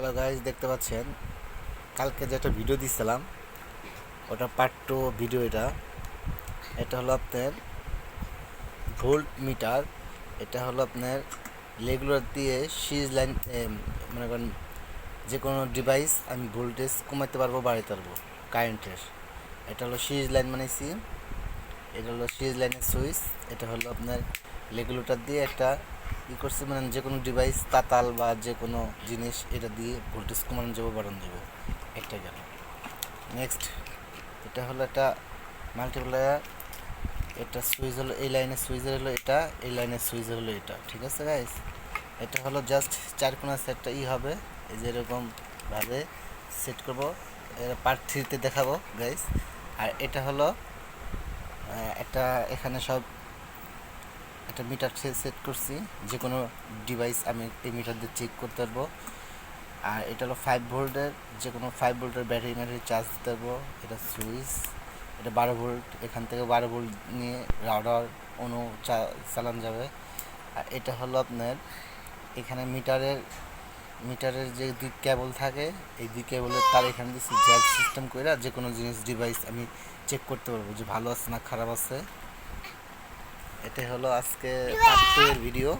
Hello guys, দেখতে পাচ্ছেন কালকে যে একটা ভিডিও দিয়েছিলাম ওটা পার্ট টু ভিডিও। এটা হলো আপনার ভোল্ট মিটার। এটা হলো আপনার রেগুলার দিয়ে সিরিজ লাইন, মনে করেন যে কোনো ডিভাইস আমি ভোল্টেজ কমাতে পারবো বাড়াতে পারবো কারেন্টের। এটা হলো সিরিজ লাইন বানাইছি। এটা হলো সিরিজ লাইনের সুইচ। এটা হলো আপনার রেগুলেটর দিয়ে একটা করছি, মানে যে কোনো ডিভাইস তাতাল বা যে কোনো জিনিস এটা দিয়ে ভোল্টেজ কমানো যাবো বাড়ানো যাবো। একটা গেল। নেক্সট, এটা হলো একটা মাল্টিপ্লায়ার। এটা সুইচ হলো এই লাইনের সুইচ হলো এটা, এই লাইনের সুইচ হলো এটা। ঠিক আছে গাইস, এটা হলো জাস্ট চার কোণা সেটটা হবে এই যে এরকমভাবে সেট করবো। এটা পার্ট থ্রিতে দেখাবো গাইস। আর এটা হলো একটা এখানে সব একটা মিটার সেট করছি, যে কোনো ডিভাইস আমি এই মিটার দিয়ে চেক করতে পারবো। আর এটা হলো 5 ভোল্টের, যে কোনো 5 ভোল্টের ব্যাটারি চার্জ দিতে পারবো। এটা সুইচ। এটা 12 ভোল্ট, এখান থেকে 12 ভোল্ট নিয়ে রাউটার অনু চালানো যাবে। আর এটা হলো আপনার এখানে মিটারের যে দুই কেবল থাকে, এই দুই কেবলের তার এখানে দিচ্ছি জ্যাক সিস্টেম করে যে কোনো জিনিস ডিভাইস আমি চেক করতে পারবো যে ভালো আছে না খারাপ আছে। এটাই হলো আজকে পার্ট টু এর ভিডিও।